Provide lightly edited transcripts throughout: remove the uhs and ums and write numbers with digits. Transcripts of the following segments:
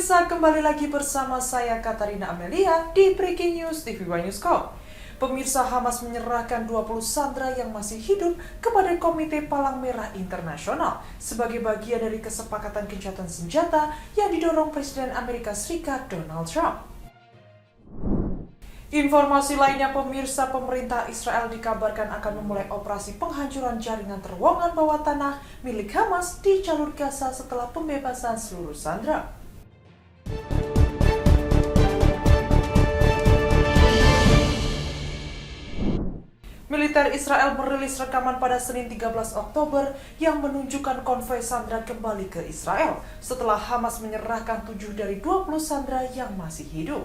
Pemirsa, kembali lagi bersama saya Katarina Amelia di Breaking News TV One Newscom. Pemirsa, Hamas menyerahkan 20 sandera yang masih hidup kepada Komite Palang Merah Internasional sebagai bagian dari kesepakatan gencatan senjata yang didorong Presiden Amerika Serikat Donald Trump. Informasi lainnya, pemirsa, pemerintah Israel dikabarkan akan memulai operasi penghancuran jaringan terowongan bawah tanah milik Hamas di jalur Gaza setelah pembebasan seluruh sandera. Militer Israel merilis rekaman pada Senin 13 Oktober yang menunjukkan konvoi sandera kembali ke Israel setelah Hamas menyerahkan 7 dari 20 sandera yang masih hidup.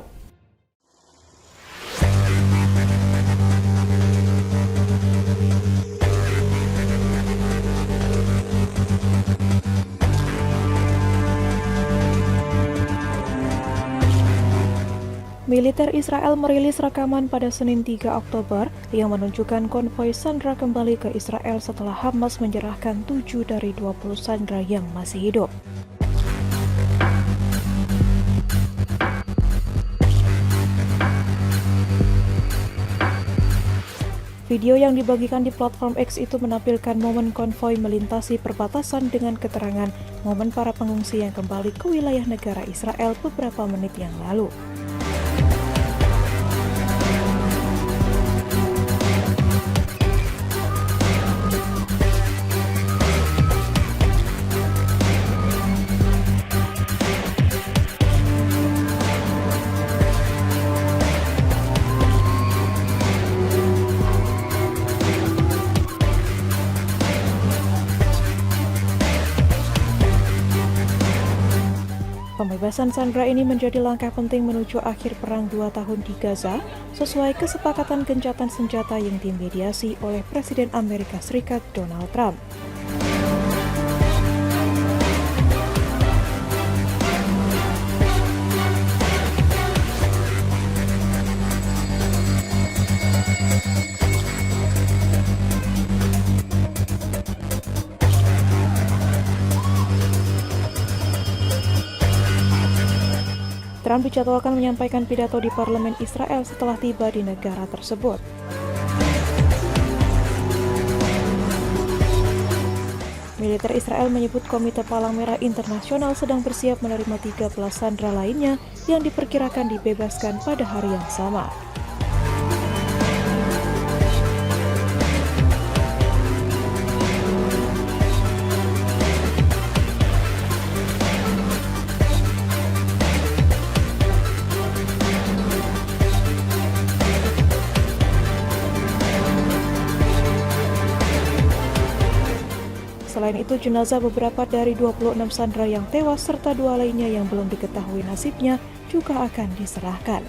Militer Israel merilis rekaman pada Senin 3 Oktober yang menunjukkan konvoi sandera kembali ke Israel setelah Hamas menyerahkan 7 dari 20 sandera yang masih hidup. Video yang dibagikan di platform X itu menampilkan momen konvoi melintasi perbatasan dengan keterangan momen para pengungsi yang kembali ke wilayah negara Israel beberapa menit yang lalu. Pembebasan sandera ini menjadi langkah penting menuju akhir perang 2 tahun di Gaza, sesuai kesepakatan gencatan senjata yang dimediasi oleh Presiden Amerika Serikat Donald Trump. Trump dijadwalkan menyampaikan pidato di parlemen Israel setelah tiba di negara tersebut. Militer Israel menyebut Komite Palang Merah Internasional sedang bersiap menerima 13 sandera lainnya yang diperkirakan dibebaskan pada hari yang sama. Selain itu, jenazah beberapa dari 26 sandera yang tewas serta 2 lainnya yang belum diketahui nasibnya juga akan diserahkan.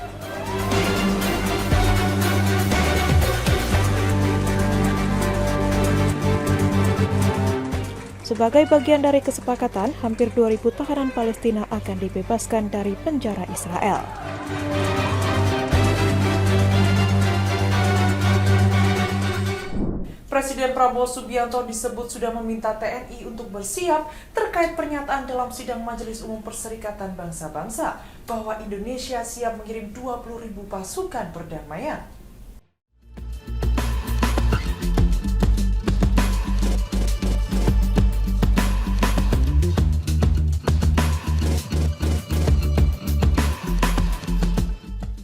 Sebagai bagian dari kesepakatan, hampir 2.000 tahanan Palestina akan dibebaskan dari penjara Israel. Presiden Prabowo Subianto disebut sudah meminta TNI untuk bersiap terkait pernyataan dalam sidang Majelis Umum Perserikatan Bangsa-Bangsa bahwa Indonesia siap mengirim 20.000 pasukan perdamaian.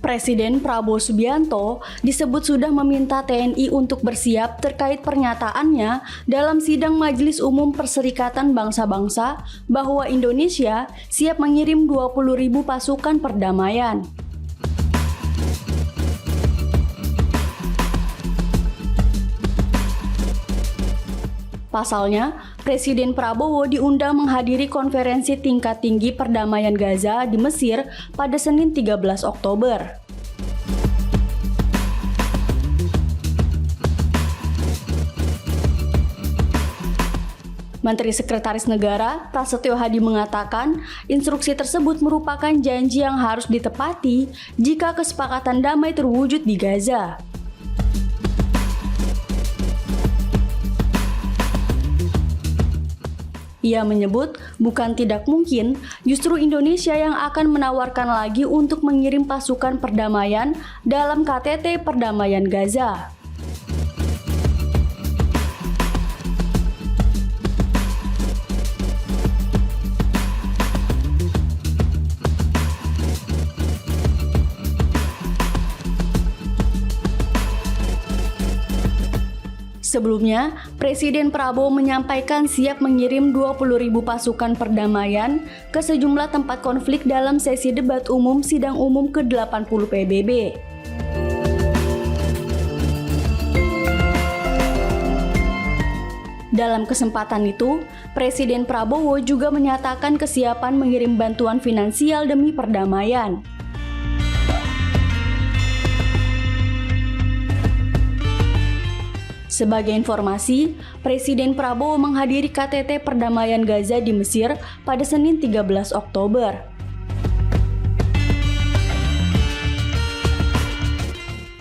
Presiden Prabowo Subianto disebut sudah meminta TNI untuk bersiap terkait pernyataannya dalam sidang Majelis Umum Perserikatan Bangsa-Bangsa bahwa Indonesia siap mengirim 20.000 pasukan perdamaian. Pasalnya, Presiden Prabowo diundang menghadiri konferensi tingkat tinggi perdamaian Gaza di Mesir pada Senin 13 Oktober. Menteri Sekretaris Negara Prasetyo Hadi mengatakan, instruksi tersebut merupakan janji yang harus ditepati jika kesepakatan damai terwujud di Gaza. Ia menyebut bukan tidak mungkin justru Indonesia yang akan menawarkan lagi untuk mengirim pasukan perdamaian dalam KTT Perdamaian Gaza. Sebelumnya, Presiden Prabowo menyampaikan siap mengirim 20.000 pasukan perdamaian ke sejumlah tempat konflik dalam sesi debat umum Sidang Umum ke-80 PBB. Dalam kesempatan itu, Presiden Prabowo juga menyatakan kesiapan mengirim bantuan finansial demi perdamaian. Sebagai informasi, Presiden Prabowo menghadiri KTT Perdamaian Gaza di Mesir pada Senin 13 Oktober.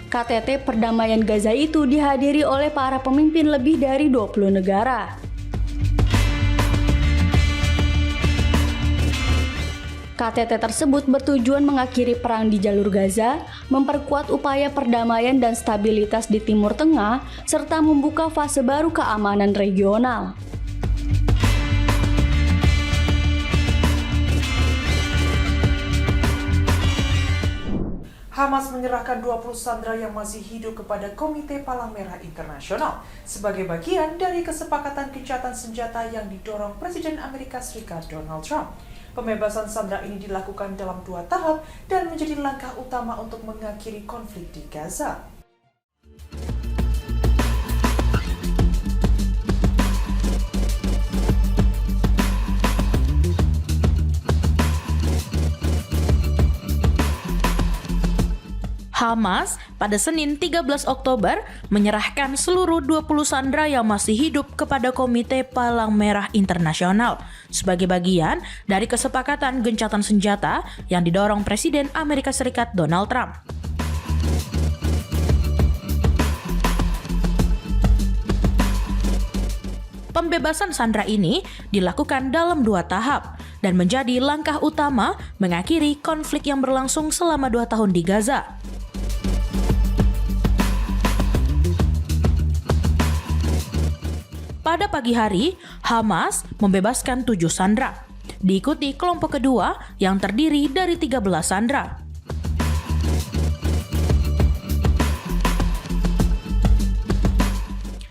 KTT Perdamaian Gaza itu dihadiri oleh para pemimpin lebih dari 20 negara. KTT tersebut bertujuan mengakhiri perang di jalur Gaza, memperkuat upaya perdamaian dan stabilitas di Timur Tengah, serta membuka fase baru keamanan regional. Hamas menyerahkan 20 sandera yang masih hidup kepada Komite Palang Merah Internasional sebagai bagian dari kesepakatan gencatan senjata yang didorong Presiden Amerika Serikat Donald Trump. Pembebasan sandera ini dilakukan dalam 2 tahap dan menjadi langkah utama untuk mengakhiri konflik di Gaza. Hamas pada Senin 13 Oktober menyerahkan seluruh 20 sandera yang masih hidup kepada Komite Palang Merah Internasional sebagai bagian dari kesepakatan gencatan senjata yang didorong Presiden Amerika Serikat Donald Trump. Pembebasan sandera ini dilakukan dalam 2 tahap dan menjadi langkah utama mengakhiri konflik yang berlangsung selama 2 tahun di Gaza. Pada pagi hari, Hamas membebaskan 7 sandera, diikuti kelompok kedua yang terdiri dari 13 sandera.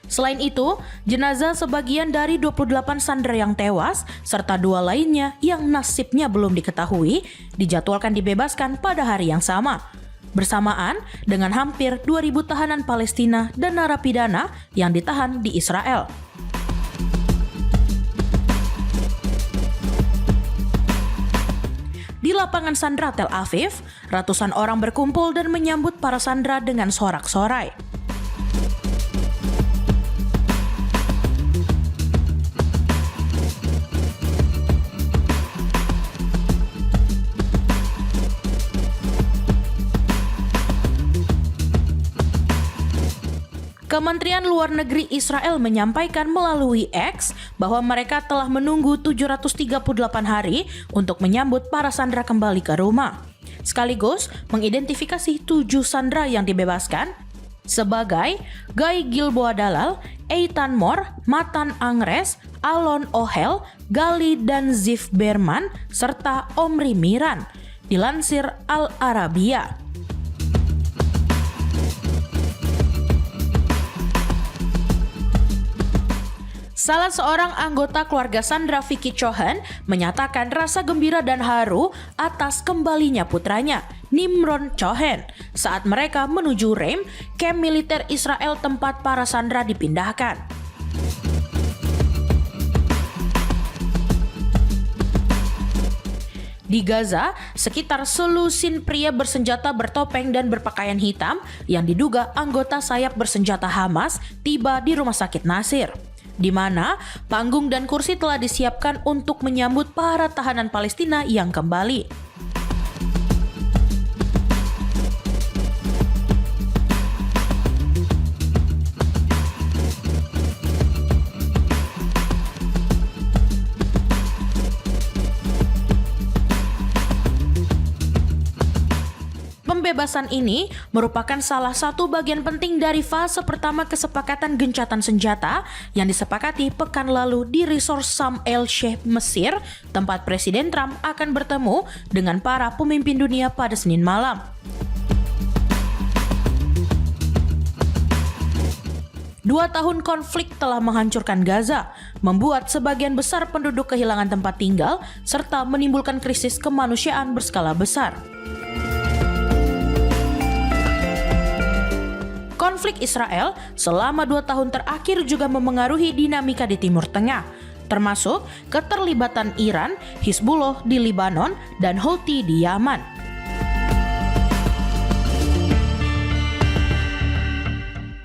Selain itu, jenazah sebagian dari 28 sandera yang tewas serta 2 lainnya yang nasibnya belum diketahui dijadwalkan dibebaskan pada hari yang sama, bersamaan dengan hampir 2.000 tahanan Palestina dan narapidana yang ditahan di Israel. Di lapangan sandera Tel Aviv, ratusan orang berkumpul dan menyambut para sandera dengan sorak-sorai. Kementerian Luar Negeri Israel menyampaikan melalui X bahwa mereka telah menunggu 738 hari untuk menyambut para sandera kembali ke rumah, sekaligus mengidentifikasi 7 sandera yang dibebaskan sebagai Guy Gilboa Dalal, Eitan Mor, Matan Angres, Alon Ohel, Gali dan Ziv Berman, serta Omri Miran, dilansir Al Arabiya. Salah seorang anggota keluarga sandera Vicky Cohen menyatakan rasa gembira dan haru atas kembalinya putranya, Nimron Cohen, saat mereka menuju Reim, kamp militer Israel tempat para sandera dipindahkan. Di Gaza, sekitar selusin pria bersenjata bertopeng dan berpakaian hitam yang diduga anggota sayap bersenjata Hamas tiba di Rumah Sakit Nasir, di mana panggung dan kursi telah disiapkan untuk menyambut para tahanan Palestina yang kembali. Pembebasan ini merupakan salah satu bagian penting dari fase pertama kesepakatan gencatan senjata yang disepakati pekan lalu di resort Sharm el-Sheikh, Mesir, tempat Presiden Trump akan bertemu dengan para pemimpin dunia pada Senin malam. 2 tahun konflik telah menghancurkan Gaza, membuat sebagian besar penduduk kehilangan tempat tinggal, serta menimbulkan krisis kemanusiaan berskala besar. Konflik Israel selama 2 tahun terakhir juga memengaruhi dinamika di Timur Tengah, termasuk keterlibatan Iran, Hizbullah di Lebanon, dan Houthi di Yaman.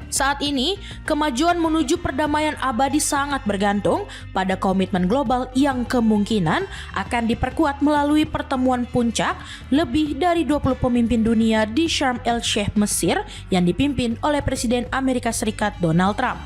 Saat ini, kemajuan menuju perdamaian abadi sangat bergantung pada komitmen global yang kemungkinan akan diperkuat melalui pertemuan puncak lebih dari 20 pemimpin dunia di Sharm el-Sheikh, Mesir yang dipimpin oleh Presiden Amerika Serikat Donald Trump.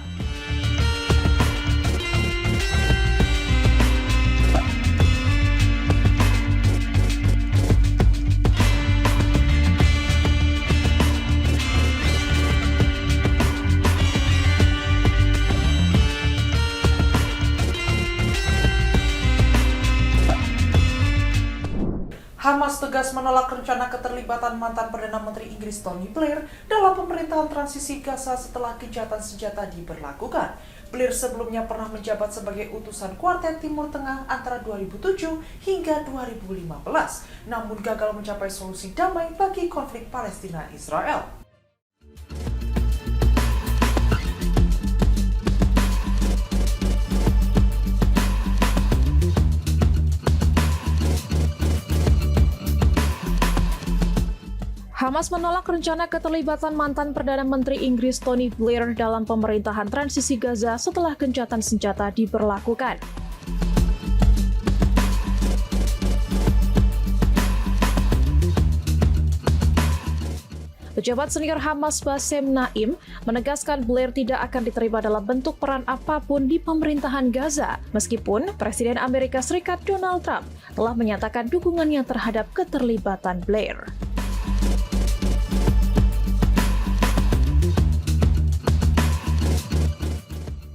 Hamas tegas menolak rencana keterlibatan mantan Perdana Menteri Inggris Tony Blair dalam pemerintahan transisi Gaza setelah gencatan senjata diberlakukan. Blair sebelumnya pernah menjabat sebagai utusan Kuartet Timur Tengah antara 2007 hingga 2015, namun gagal mencapai solusi damai bagi konflik Palestina-Israel. Hamas menolak rencana keterlibatan mantan Perdana Menteri Inggris Tony Blair dalam pemerintahan transisi Gaza setelah gencatan senjata diberlakukan. Pejabat senior Hamas Bassem Naim menegaskan Blair tidak akan diterima dalam bentuk peran apapun di pemerintahan Gaza, meskipun Presiden Amerika Serikat Donald Trump telah menyatakan dukungannya terhadap keterlibatan Blair.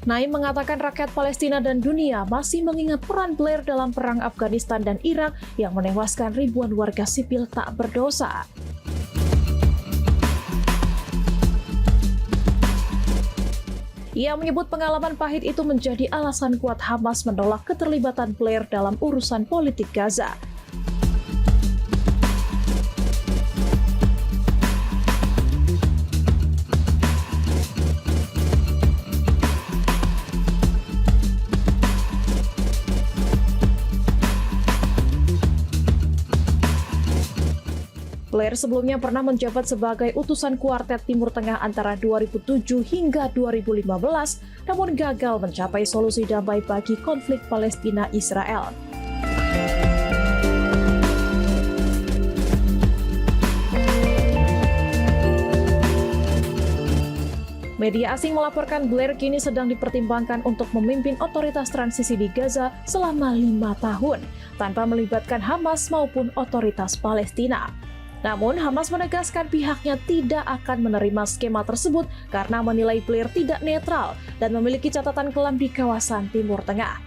Naim mengatakan rakyat Palestina dan dunia masih mengingat peran Blair dalam perang Afghanistan dan Irak yang menewaskan ribuan warga sipil tak berdosa. Ia menyebut pengalaman pahit itu menjadi alasan kuat Hamas menolak keterlibatan Blair dalam urusan politik Gaza. Blair sebelumnya pernah menjabat sebagai utusan Kuartet Timur Tengah antara 2007 hingga 2015, namun gagal mencapai solusi damai bagi konflik Palestina-Israel. Media asing melaporkan Blair kini sedang dipertimbangkan untuk memimpin otoritas transisi di Gaza selama 5 tahun, tanpa melibatkan Hamas maupun otoritas Palestina. Namun, Hamas menegaskan pihaknya tidak akan menerima skema tersebut karena menilai Blair tidak netral dan memiliki catatan kelam di kawasan Timur Tengah.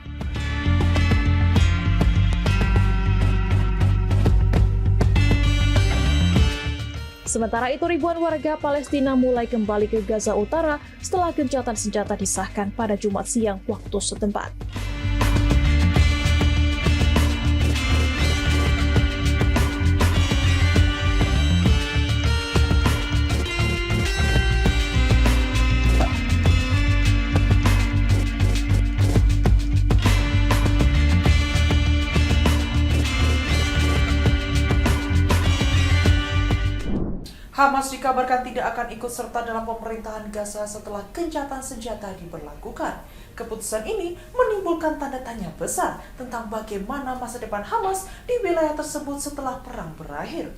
Sementara itu, ribuan warga Palestina mulai kembali ke Gaza Utara setelah gencatan senjata disahkan pada Jumat siang waktu setempat. Hamas dikabarkan tidak akan ikut serta dalam pemerintahan Gaza setelah gencatan senjata diberlakukan. Keputusan ini menimbulkan tanda tanya besar tentang bagaimana masa depan Hamas di wilayah tersebut setelah perang berakhir.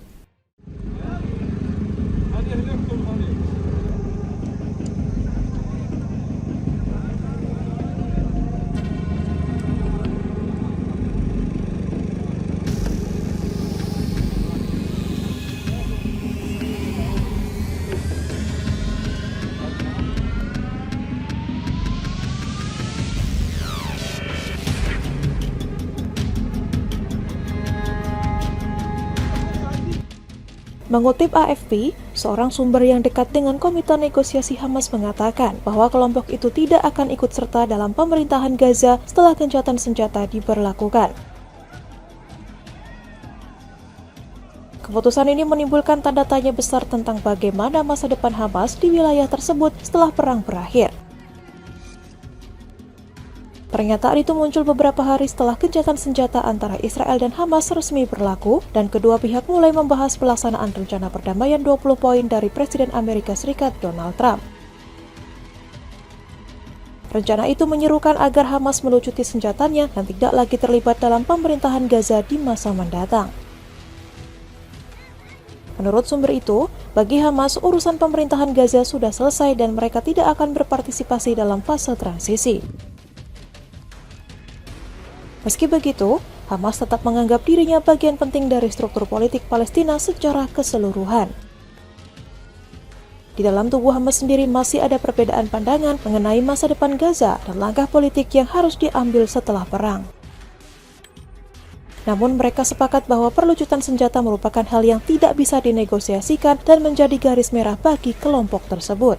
Mengutip AFP, seorang sumber yang dekat dengan Komite Negosiasi Hamas mengatakan bahwa kelompok itu tidak akan ikut serta dalam pemerintahan Gaza setelah gencatan senjata diberlakukan. Keputusan ini menimbulkan tanda tanya besar tentang bagaimana masa depan Hamas di wilayah tersebut setelah perang berakhir. Pernyataan itu muncul beberapa hari setelah gencatan senjata antara Israel dan Hamas resmi berlaku dan kedua pihak mulai membahas pelaksanaan rencana perdamaian 20 poin dari Presiden Amerika Serikat Donald Trump. Rencana itu menyerukan agar Hamas melucuti senjatanya dan tidak lagi terlibat dalam pemerintahan Gaza di masa mendatang. Menurut sumber itu, bagi Hamas urusan pemerintahan Gaza sudah selesai dan mereka tidak akan berpartisipasi dalam fase transisi. Meski begitu, Hamas tetap menganggap dirinya bagian penting dari struktur politik Palestina secara keseluruhan. Di dalam tubuh Hamas sendiri masih ada perbedaan pandangan mengenai masa depan Gaza dan langkah politik yang harus diambil setelah perang. Namun mereka sepakat bahwa perlucutan senjata merupakan hal yang tidak bisa dinegosiasikan dan menjadi garis merah bagi kelompok tersebut.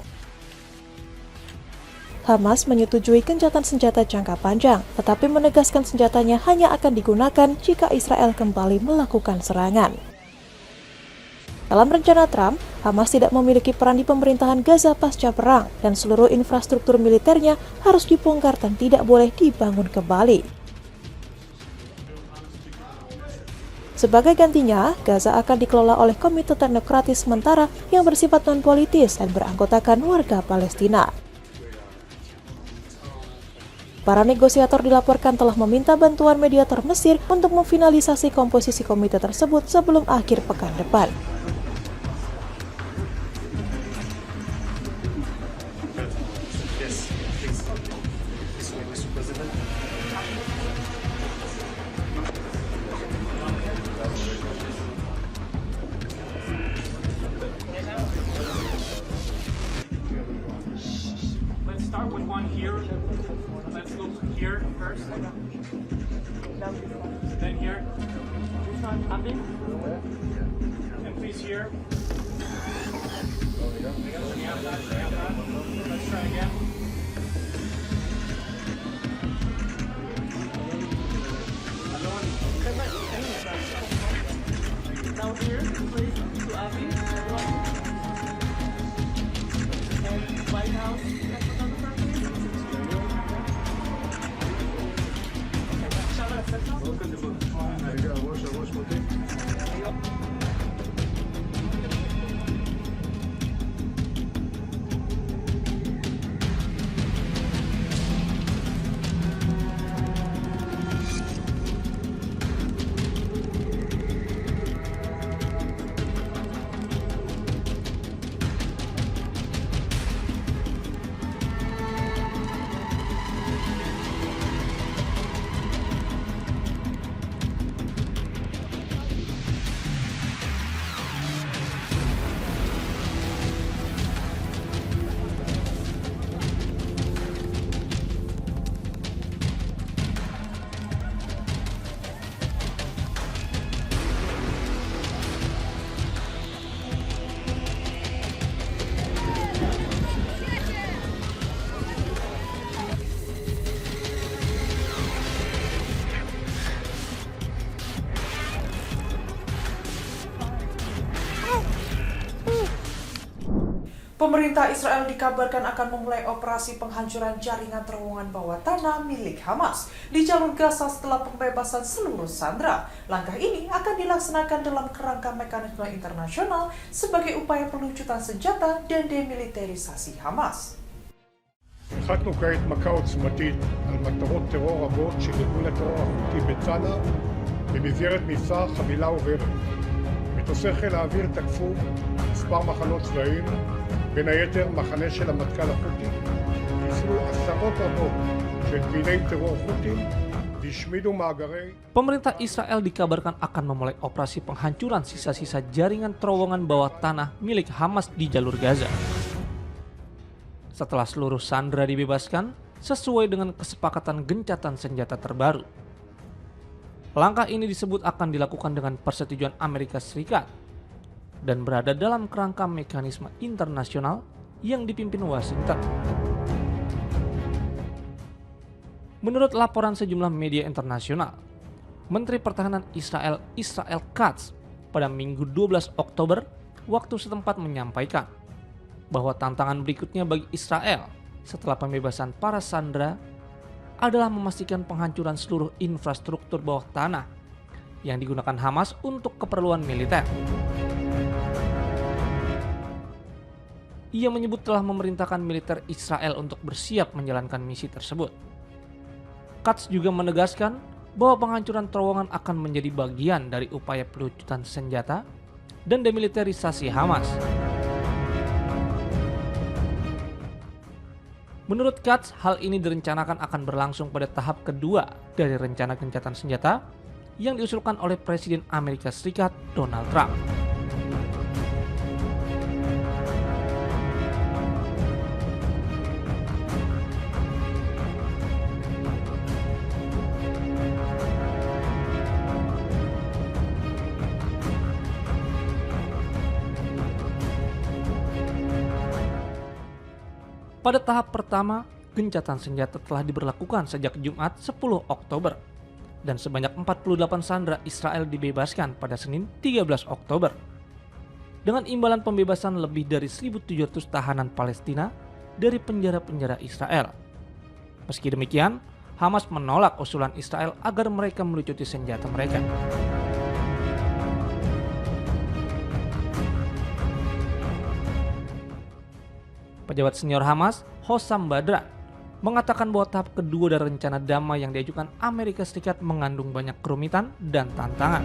Hamas menyetujui gencatan senjata jangka panjang, tetapi menegaskan senjatanya hanya akan digunakan jika Israel kembali melakukan serangan. Dalam rencana Trump, Hamas tidak memiliki peran di pemerintahan Gaza pasca perang, dan seluruh infrastruktur militernya harus dibongkar dan tidak boleh dibangun kembali. Sebagai gantinya, Gaza akan dikelola oleh Komite Teknokratis Sementara yang bersifat non-politis dan beranggotakan warga Palestina. Para negosiator dilaporkan telah meminta bantuan mediator Mesir untuk memfinalisasi komposisi komite tersebut sebelum akhir pekan depan. Let's start with one here. Let's go here first. Then here. Happy? And please here. Let's try again. Now here, please, to Abby. And White House. Pemerintah Israel dikabarkan akan memulai operasi penghancuran jaringan terowongan bawah tanah milik Hamas di jalur Gaza setelah pembebasan seluruh sandera. Langkah ini akan dilaksanakan dalam kerangka mekanisme internasional sebagai upaya pelucutan senjata dan demilitarisasi Hamas. החלטנו כעת מכה עוצמתית על מטרות טרור רבות של ארגון הטרור החותי בצנעא במסגרת מבצע חבילה עוברת. מטוסי חיל האוויר תקפו מספר מחנות צבאיים, בין היתר מחנה של המטכ"ל החותי, חיסלו עשרות רבות של פעילי טרור חות'ים והשמידו מאגרי. Pemerintah Israel dikabarkan akan memulai operasi penghancuran sisa-sisa jaringan terowongan bawah tanah milik Hamas di jalur Gaza. Setelah seluruh sandera dibebaskan sesuai dengan kesepakatan gencatan senjata terbaru. Langkah ini disebut akan dilakukan dengan persetujuan Amerika Serikat. dan berada dalam kerangka mekanisme internasional yang dipimpin Washington. Menurut laporan sejumlah media internasional, Menteri Pertahanan Israel Katz pada Minggu 12 Oktober waktu setempat menyampaikan bahwa tantangan berikutnya bagi Israel setelah pembebasan para sandera adalah memastikan penghancuran seluruh infrastruktur bawah tanah yang digunakan Hamas untuk keperluan militer. Ia menyebut telah memerintahkan militer Israel untuk bersiap menjalankan misi tersebut. Katz juga menegaskan bahwa penghancuran terowongan akan menjadi bagian dari upaya pelucutan senjata dan demilitarisasi Hamas. Menurut Katz, hal ini direncanakan akan berlangsung pada tahap kedua dari rencana gencatan senjata yang diusulkan oleh Presiden Amerika Serikat Donald Trump. Pada tahap pertama, gencatan senjata telah diberlakukan sejak Jumat 10 Oktober dan sebanyak 48 sandera Israel dibebaskan pada Senin 13 Oktober. Dengan imbalan pembebasan lebih dari 1.700 tahanan Palestina dari penjara-penjara Israel. Meski demikian, Hamas menolak usulan Israel agar mereka melucuti senjata mereka. Pejabat senior Hamas, Hossam Badran, mengatakan bahwa tahap kedua dari rencana damai yang diajukan Amerika Serikat mengandung banyak kerumitan dan tantangan.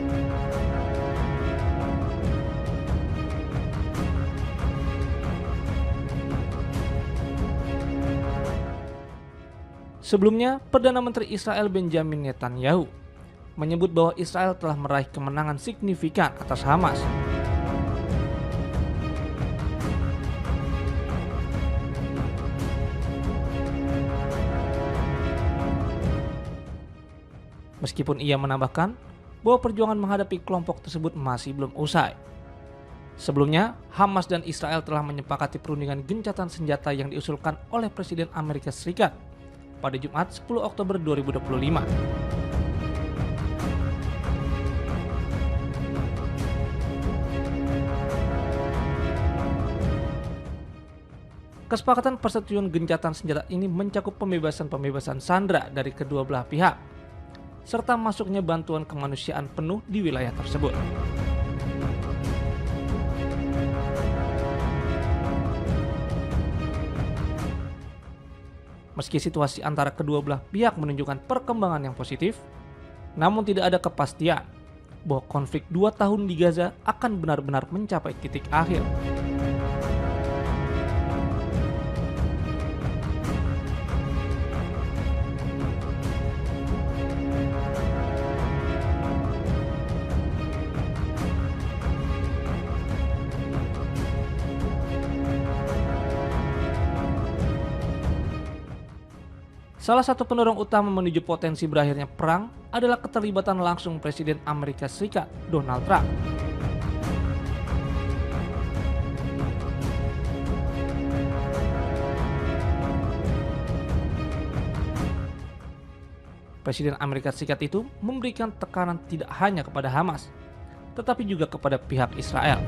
Sebelumnya, Perdana Menteri Israel Benjamin Netanyahu menyebut bahwa Israel telah meraih kemenangan signifikan atas Hamas. Meskipun ia menambahkan bahwa perjuangan menghadapi kelompok tersebut masih belum usai. Sebelumnya, Hamas dan Israel telah menyepakati perundingan gencatan senjata yang diusulkan oleh Presiden Amerika Serikat pada Jumat 10 Oktober 2025. Kesepakatan persetujuan gencatan senjata ini mencakup pembebasan sandera dari kedua belah pihak, serta masuknya bantuan kemanusiaan penuh di wilayah tersebut. Meski situasi antara kedua belah pihak menunjukkan perkembangan yang positif, namun tidak ada kepastian bahwa konflik 2 tahun di Gaza akan benar-benar mencapai titik akhir. Salah satu pendorong utama menuju potensi berakhirnya perang adalah keterlibatan langsung Presiden Amerika Serikat Donald Trump. Presiden Amerika Serikat itu memberikan tekanan tidak hanya kepada Hamas, tetapi juga kepada pihak Israel.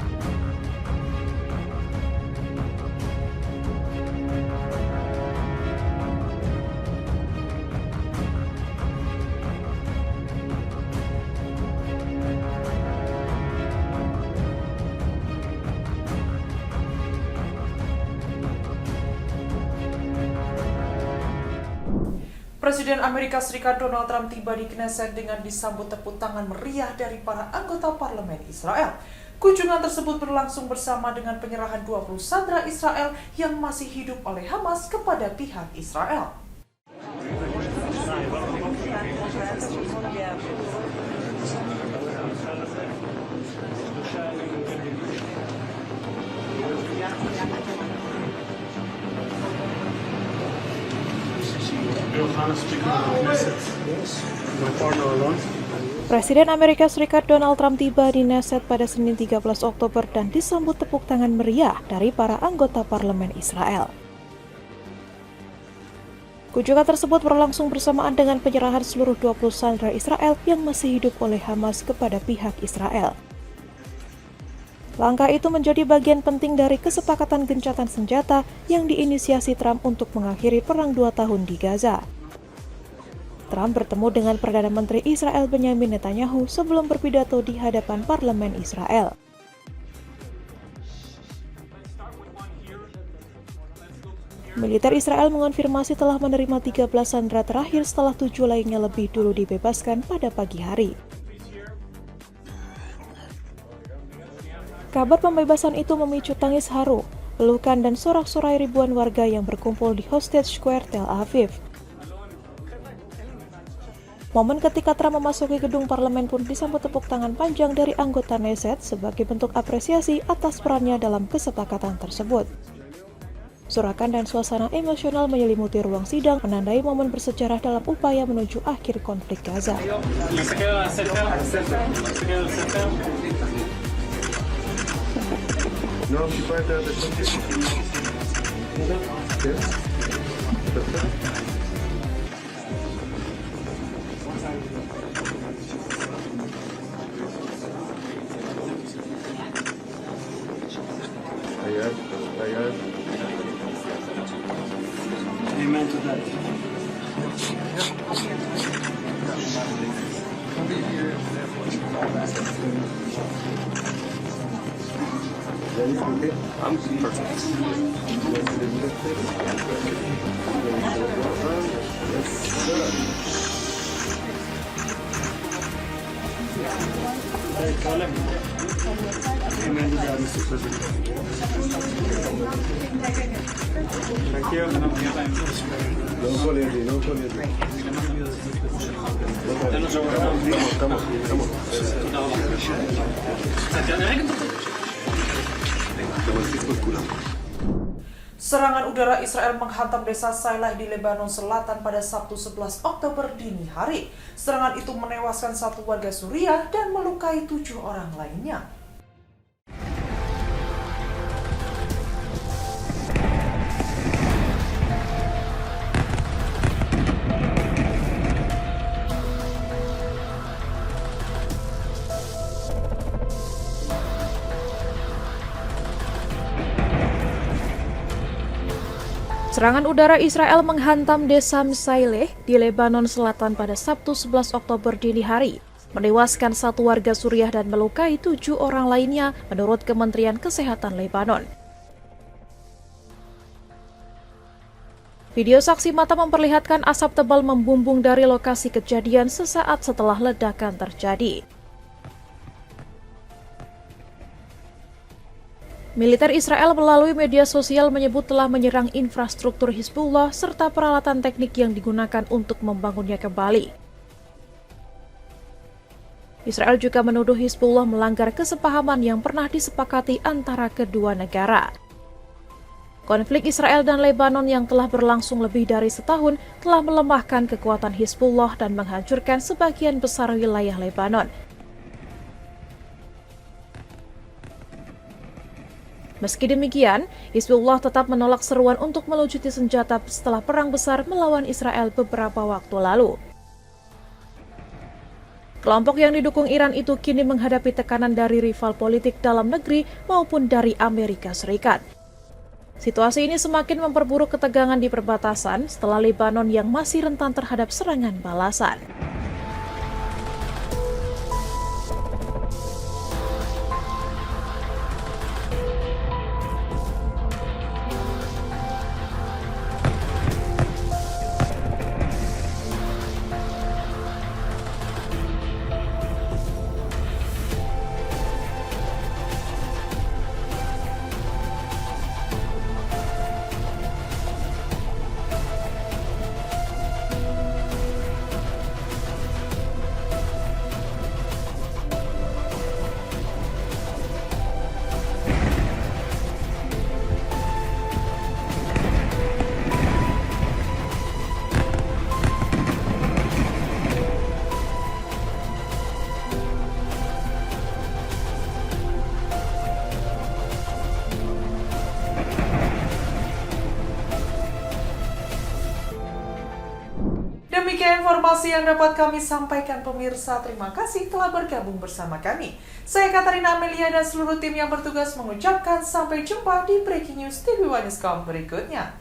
Presiden Amerika Serikat Donald Trump tiba di Knesset dengan disambut tepuk tangan meriah dari para anggota parlemen Israel. Kunjungan tersebut berlangsung bersama dengan penyerahan 20 sandera Israel yang masih hidup oleh Hamas kepada pihak Israel. Speaking of the Knesset, yes, my partner alone. Presiden Amerika Serikat Donald Trump tiba di Knesset pada Senin 13 Oktober dan disambut tepuk tangan meriah dari para anggota parlemen Israel. Kunjungan tersebut berlangsung bersamaan dengan penyerahan seluruh 20 sandera Israel yang masih hidup oleh Hamas kepada pihak Israel. Langkah itu menjadi bagian penting dari kesepakatan gencatan senjata yang diinisiasi Trump untuk mengakhiri perang 2 tahun di Gaza. Trump bertemu dengan Perdana Menteri Israel Benjamin Netanyahu sebelum berpidato di hadapan parlemen Israel. Militer Israel mengonfirmasi telah menerima 13 sandera terakhir setelah 7 lainnya lebih dulu dibebaskan pada pagi hari. Kabar pembebasan itu memicu tangis haru, pelukan dan sorak-sorai ribuan warga yang berkumpul di Hostetler Square, Tel Aviv. Momen ketika Trump memasuki gedung parlemen pun disambut tepuk tangan panjang dari anggota Knesset sebagai bentuk apresiasi atas perannya dalam kesepakatan tersebut. Sorakan dan suasana emosional menyelimuti ruang sidang menandai momen bersejarah dalam upaya menuju akhir konflik Gaza. Amen to that. Amen to that, Mr. President. Thank you. Serangan udara Israel menghantam desa Sailah di Lebanon Selatan pada Sabtu 11 Oktober dini hari. Serangan itu menewaskan 1 warga Suriah dan melukai 7 orang lainnya. Serangan udara Israel menghantam desa Saileh di Lebanon Selatan pada Sabtu 11 Oktober dini hari, menewaskan 1 warga Suriah dan melukai 7 orang lainnya menurut Kementerian Kesehatan Lebanon. Video saksi mata memperlihatkan asap tebal membumbung dari lokasi kejadian sesaat setelah ledakan terjadi. Militer Israel melalui media sosial menyebut telah menyerang infrastruktur Hizbullah serta peralatan teknik yang digunakan untuk membangunnya kembali. Israel juga menuduh Hizbullah melanggar kesepahaman yang pernah disepakati antara kedua negara. Konflik Israel dan Lebanon yang telah berlangsung lebih dari setahun telah melemahkan kekuatan Hizbullah dan menghancurkan sebagian besar wilayah Lebanon. Meski demikian, Hizbullah tetap menolak seruan untuk melucuti senjata setelah perang besar melawan Israel beberapa waktu lalu. Kelompok yang didukung Iran itu kini menghadapi tekanan dari rival politik dalam negeri maupun dari Amerika Serikat. Situasi ini semakin memperburuk ketegangan di perbatasan setelah Lebanon yang masih rentan terhadap serangan balasan. Demikian informasi yang dapat kami sampaikan pemirsa. Terima kasih telah bergabung bersama kami. Saya Katarina Amelia dan seluruh tim yang bertugas mengucapkan sampai jumpa di Breaking News TV One News berikutnya.